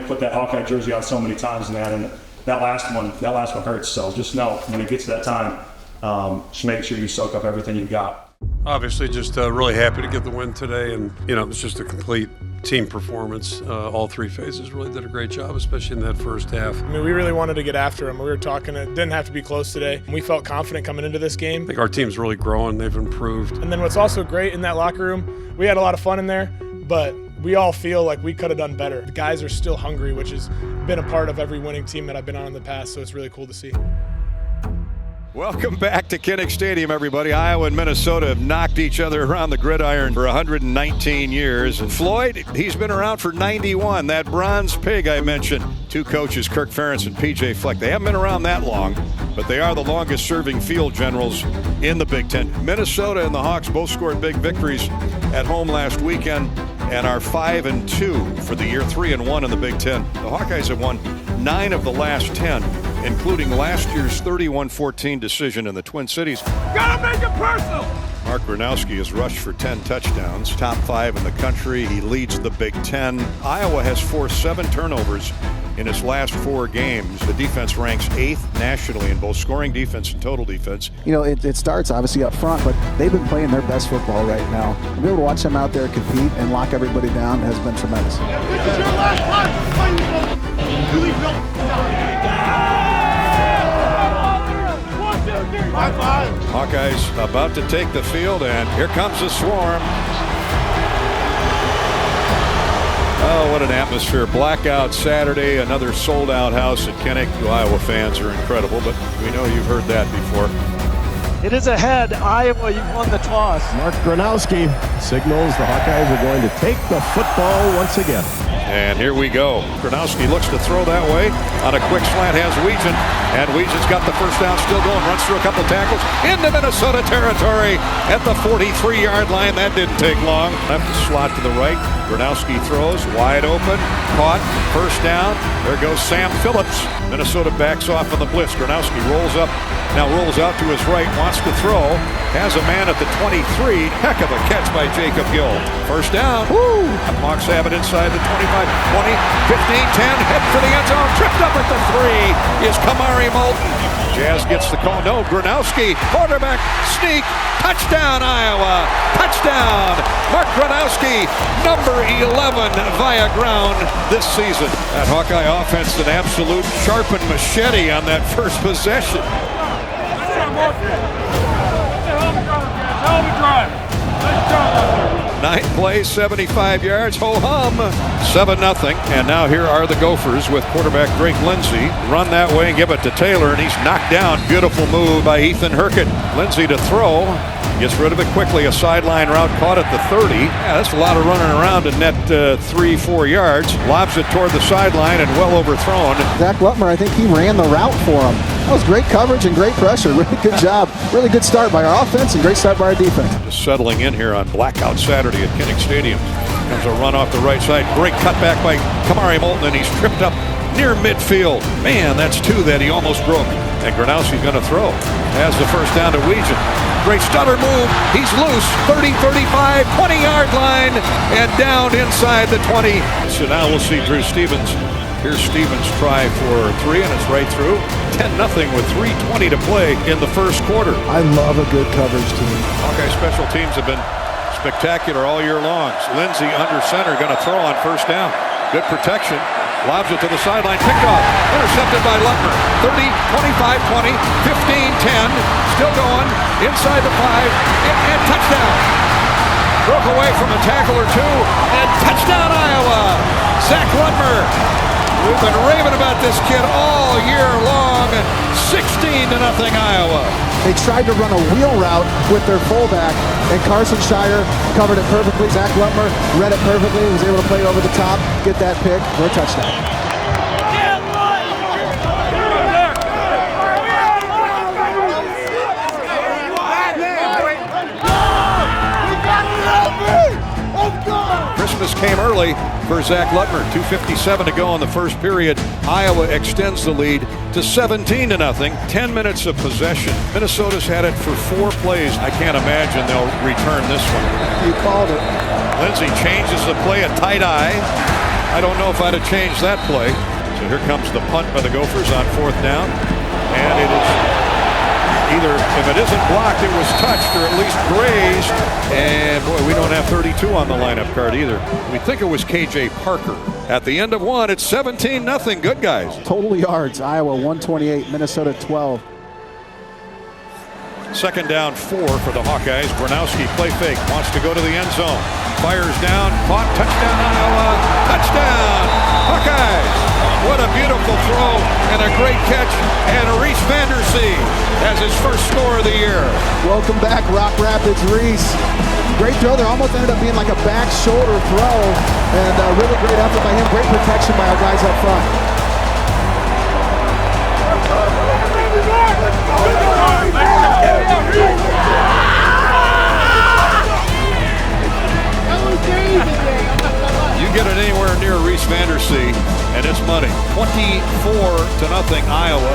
only put that Hawkeye jersey on so many times in that, and that last one hurts. So just know when it gets to that time, just make sure you soak up everything you've got. Obviously, just really happy to get the win today, and it was just a complete team performance. All three phases really did a great job, especially in that first half. I mean, we really wanted to get after them. We were talking, it didn't have to be close today. We felt confident coming into this game. I think our team's really growing, they've improved. And then what's also great in that locker room, we had a lot of fun in there, but we all feel like we could have done better. The guys are still hungry, which has been a part of every winning team that I've been on in the past, so it's really cool to see. Welcome back to Kinnick Stadium, everybody. Iowa and Minnesota have knocked each other around the gridiron for 119 years. And Floyd, he's been around for 91. That bronze pig I mentioned. Two coaches, Kirk Ferentz and P.J. Fleck. They haven't been around that long, but they are the longest-serving field generals in the Big Ten. Minnesota and the Hawks both scored big victories at home last weekend and are 5-2 for the year, 3-1 in the Big Ten. The Hawkeyes have won 9 of the last 10, including last year's 31-14 decision in the Twin Cities. Gotta make it personal! Mark Gronowski has rushed for 10 touchdowns, top 5 in the country. He leads the Big Ten. Iowa has forced 7 turnovers in its last 4 games. The defense ranks 8th nationally in both scoring defense and total defense. It starts obviously up front, but they've been playing their best football right now. To be able to watch them out there compete and lock everybody down has been tremendous. This is your last time! High five! Hawkeyes about to take the field, and here comes the swarm. Oh, what an atmosphere. Blackout Saturday, another sold-out house at Kinnick. You Iowa fans are incredible, but we know you've heard that before. It is ahead. Iowa, you've won the toss. Mark Gronowski signals the Hawkeyes are going to take the football once again. And here we go. Gronowski looks to throw that way. On a quick slant has Weegan. And Weegan's got the first down still going. Runs through a couple tackles into Minnesota territory at the 43-yard line. That didn't take long. Left the slot to the right. Gronowski throws wide open. Caught. First down. There goes Sam Phillips. Minnesota backs off on the blitz. Gronowski rolls up. Now rolls out to his right. Wants to throw. Has a man at the 23. Heck of a catch by Jacob Gill. First down. Woo! Hawks have it inside the 25, 20, 15, 10. Head for the end zone. Tripped up at the 3 is Kamari Moulton. Jazz gets the call. No, Gronowski. Quarterback sneak. Touchdown, Iowa. Touchdown. Mark Gronowski, number 11 via ground this season. That Hawkeye offense, an absolute sharpened machete on that first possession. Nine plays, 75 yards, ho-hum, 7-0. And now here are the Gophers with quarterback Drake Lindsey. Run that way and give it to Taylor, and he's knocked down. Beautiful move by Ethan Hurkett. Lindsey to throw. Gets rid of it quickly. A sideline route caught at the 30. Yeah, that's a lot of running around in net 3-4 yards. Lobs it toward the sideline and well overthrown. Zach Lutmer, I think he ran the route for him. That was great coverage and great pressure. Really good job. Really good start by our offense and great start by our defense. Just settling in here on Blackout Saturday at Kinnick Stadium. Comes a run off the right side. Great cutback by Kamari Moulton, and he's tripped up near midfield. Man, that's 2 that he almost broke. And Gronowski's going to throw. Has the first down to Weegan. Great stutter move. He's loose. 30, 35, 20-yard line. And down inside the 20. So now we'll see Drew Stevens. Here's Stevens try for 3, and it's right through. 10-0 with 3:20 to play in the first quarter. I love a good coverage team. Hawkeye special teams have been spectacular all year long. Lindsey under center, going to throw on first down. Good protection. Lobs it to the sideline, picked off, intercepted by Lutmer. 30, 25, 20, 15, 10, still going, inside the 5, and touchdown. Broke away from a tackle or 2, and touchdown Iowa. Zach Lutmer. We've been raving about this kid all year long. 16-0 Iowa. They tried to run a wheel route with their fullback, and Carson Shire covered it perfectly. Zach Lutmer read it perfectly, was able to play it over the top, get that pick for a touchdown. Christmas came early for Zach Lutmer. 2:57 to go in the first period. Iowa extends the lead to 17-0. 10 minutes of possession. Minnesota's had it for 4 plays. I can't imagine they'll return this one. You called it. Lindsey changes the play, a tight eye. I don't know if I'd have changed that play. So here comes the punt by the Gophers on 4th down. And it is either, if it isn't blocked, it was touched or at least grazed. And boy, we don't have 32 on the lineup card either. We think it was KJ Parker. At the end of one, it's 17-0. Good guys. Total yards, Iowa 128, Minnesota 12. 2nd down 4 for the Hawkeyes. Gronowski play fake, wants to go to the end zone. Fires down, caught, touchdown Iowa, touchdown Hawkeyes. What a beautiful throw and a great catch. And Reese Vandersee has his first score of the year. Welcome back, Rock Rapids Reese. Great throw there, almost ended up being like a back shoulder throw. And really great effort by him, great protection by our guys up front. You get it anywhere near Reese Vandersee, and it's money. 24-0 Iowa.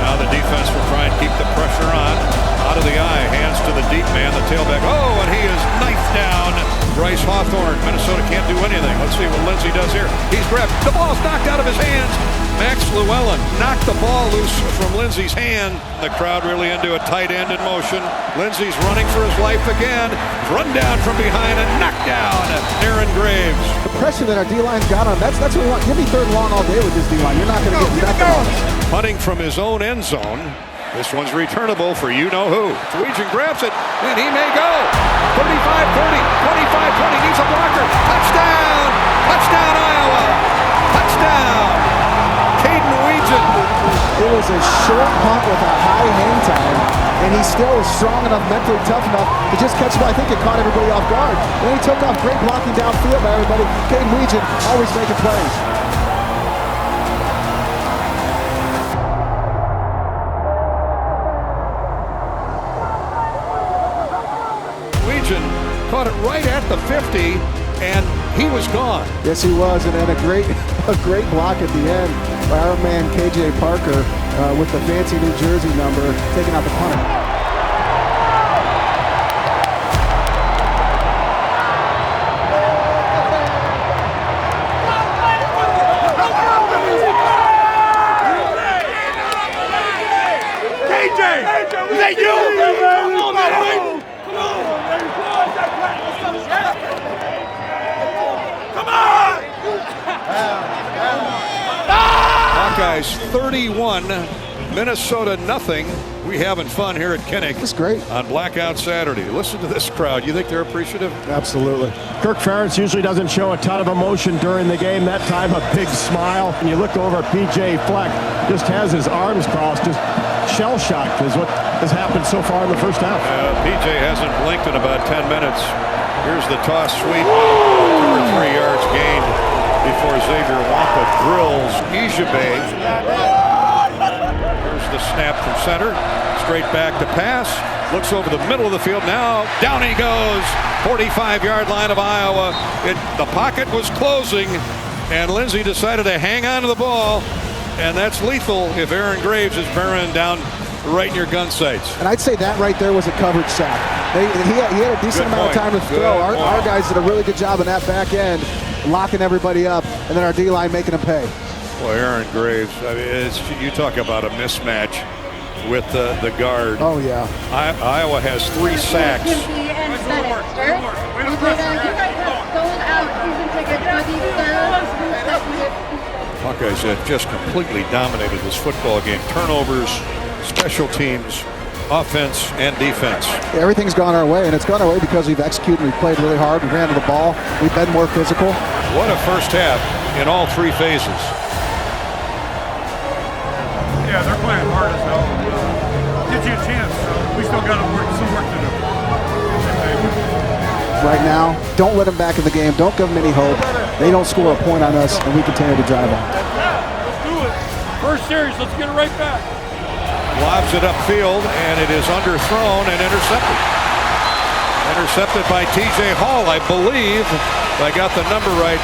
Now the defense will try and keep the pressure on. Out of the eye, hands to the deep man, the tailback. Oh, and he is knifed down. Bryce Hawthorne. Minnesota can't do anything. Let's see what Lindsey does here. He's grabbed. The ball's knocked out of his hands. Max Llewellyn knocked the ball loose from Lindsey's hand. The crowd really into a tight end in motion. Lindsey's running for his life again. Run down from behind and knocked down Aaron Graves. The pressure that our D-line's got on, that's what we want. Give me 3rd and long all day with this D-line. You're not going to get nothing on us. Punting from his own end zone. This one's returnable for you-know-who. Tweejan grabs it, and he may go. 35-30, 25-20, needs a blocker. Touchdown! Touchdown, Iowa! Touchdown! Caden Weejan. It was a short punt with a high hang time, and he still was strong enough, mentally tough enough to just catch it. I think it caught everybody off guard. Then he took off, great blocking downfield by everybody. Caden Weejan always making plays. Caught it right at the 50, and he was gone. Yes, he was, and then a great block at the end by our man KJ Parker with the fancy New Jersey number, taking out the punter. Is that you? Come on, man. Come on! Hawkeyes 31, Minnesota nothing. We having fun here at Kinnick. It's great. On Blackout Saturday. Listen to this crowd. You think they're appreciative? Absolutely. Kirk Ferentz usually doesn't show a ton of emotion during the game. That time, a big smile. And you look over at P.J. Fleck, just has his arms crossed, just shell-shocked is what has happened so far in the first half. P.J. hasn't blinked in about 10 minutes. Here's the toss sweep. 2 or 3 yards gained before Xavier Wampa drills Ijabe. Here's the snap from center. Straight back to pass. Looks over the middle of the field. Now down he goes. 45-yard line of Iowa. The pocket was closing, and Lindsey decided to hang on to the ball. And that's lethal if Aaron Graves is barreling down right in your gun sights. And I'd say that right there was a coverage sack. He had a decent amount of time to throw. Our guys did a really good job in that back end, locking everybody up, and then our D-line making them pay. Boy, Aaron Graves, I mean, you talk about a mismatch with the guard. Oh, yeah. Iowa has 3 sacks. Hawkeyes have just completely dominated this football game. Turnovers, special teams, offense, and defense. Everything's gone our way, and it's gone our way because we've executed, we've played really hard, we ran to the ball, we've been more physical. What a first half in all 3 phases. Yeah, they're playing hard as hell. Gives you a chance. We still got some work to do. Right now, don't let them back in the game. Don't give them any hope. They don't score a point on us, and we continue to drive on. Let's do it. First series, let's get it right back. Lobs it upfield, and it is underthrown and intercepted. Intercepted by T.J. Hall, I believe. If I got the number right.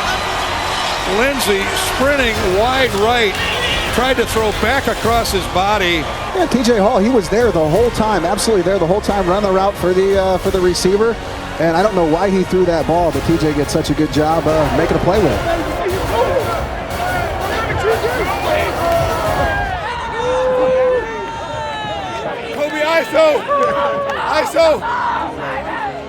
Lindsey sprinting wide right. Tried to throw back across his body. Yeah, T.J. Hall, he was there the whole time, absolutely there the whole time, running the route for the receiver. And I don't know why he threw that ball, but T.J. gets such a good job making a play with it.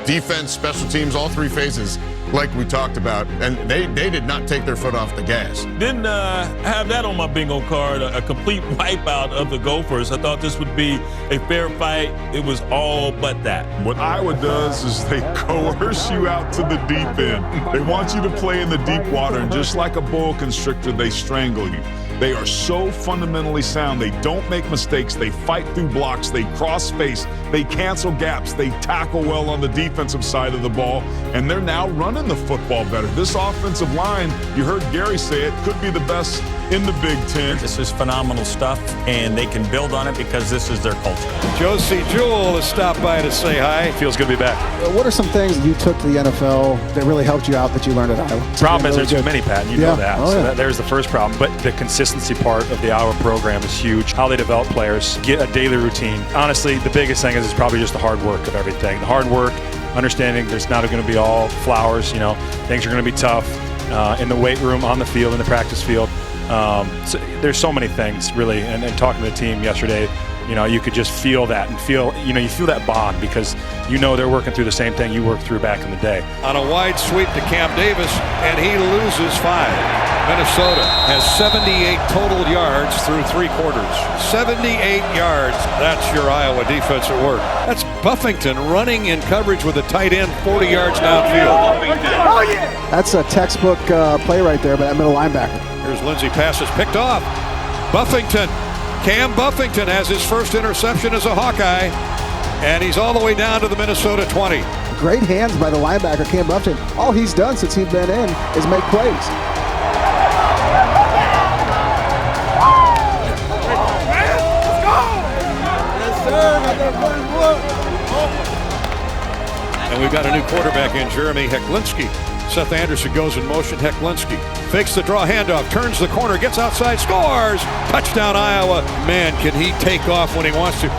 Defense, special teams, all three phases, like we talked about, and they did not take their foot off the gas. Didn't have that on my bingo card, a complete wipeout of the Gophers. I thought this would be a fair fight. It was all but that. What Iowa does is they coerce you out to the deep end. They want you to play in the deep water, and just like a boa constrictor, they strangle you. They are so fundamentally sound. They don't make mistakes. They fight through blocks. They cross space. They cancel gaps. They tackle well on the defensive side of the ball, and they're now running the football better. This offensive line, you heard Gary say it, could be the best in the Big Ten. This is phenomenal stuff, and they can build on it because this is their culture. Josie Jewell has stopped by to say hi. Feels good to be back. What are some things you took to the NFL that really helped you out that you learned at Iowa? Problem is there's too many, Pat, and you know that. Oh, So there's the first problem. But the consistency part of the Iowa program is huge. How they develop players, get a daily routine. Honestly, the biggest thing is probably just the hard work of everything. The hard work, understanding there's not going to be all flowers. Things are going to be tough in the weight room, on the field, in the practice field. So there's so many things, really. And talking to the team yesterday, you could just feel that and you feel that bond because they're working through the same thing you worked through back in the day. On a wide sweep to Cam Davis, and he loses 5. Minnesota has 78 total yards through 3 quarters. 78 yards. That's your Iowa defense at work. That's Buffington running in coverage with a tight end 40 yards downfield. That's a textbook play right there by that middle linebacker. Here's Lindsey, passes picked off. Buffington. Cam Buffington has his first interception as a Hawkeye, and he's all the way down to the Minnesota 20. Great hands by the linebacker, Cam Buffington. All he's done since he's been in is make plays. And we've got a new quarterback in, Jeremy Hecklinski. Seth Anderson goes in motion. Hecklinski fakes the draw handoff, turns the corner, gets outside, scores! Touchdown, Iowa. Man, can he take off when he wants to.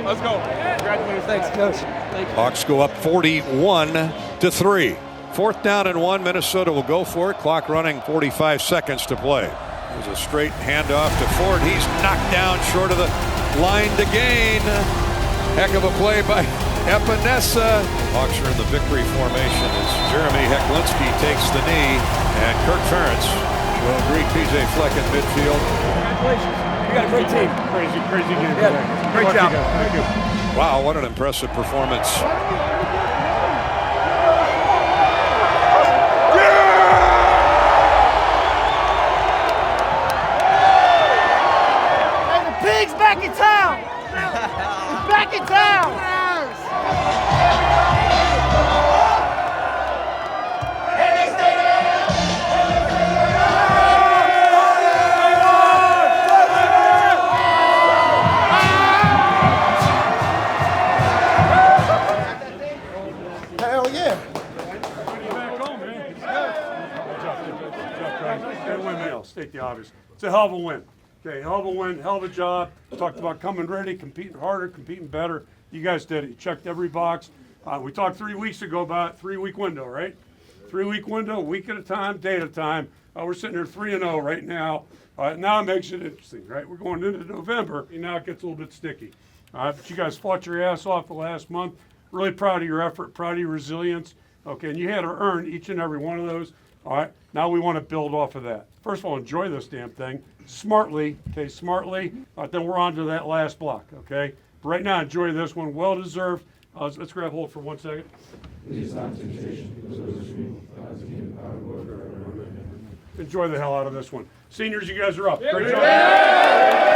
Let's go. Congratulations. Thanks, Coach. Hawks go up 41-3. 4th down and 1. Minnesota will go for it. Clock running, 45 seconds to play. There's a straight handoff to Ford. He's knocked down short of the line to gain. Heck of a play by Epinesa. Hawks are in the victory formation as Jeremy Hecklinski takes the knee, and Kirk Ferentz will greet PJ Fleck in midfield. Congratulations. You got a great team. Crazy game. Yeah. Great job. Thank you. Wow, what an impressive performance. Pig's back in town! He's back in town! Hell yeah! State the obvious. It's a hell of a win. Okay, hell of a win, hell of a job. Talked about coming ready, competing harder, competing better. You guys did it. You checked every box. We talked 3 weeks ago about 3-week window, right? 3-week window, week at a time, day at a time. We're sitting here 3-0 right now. Now it makes it interesting, right? We're going into November, and now it gets a little bit sticky. But you guys fought your ass off the last month. Really proud of your effort, proud of your resilience. Okay, and you had to earn each and every one of those. All right, now we want to build off of that. First of all, enjoy this damn thing smartly, okay, smartly. Then we're on to that last block, okay? But right now, enjoy this one, well-deserved. Let's grab hold for 1 second. Enjoy the hell out of this one. Seniors, you guys are up. Great job.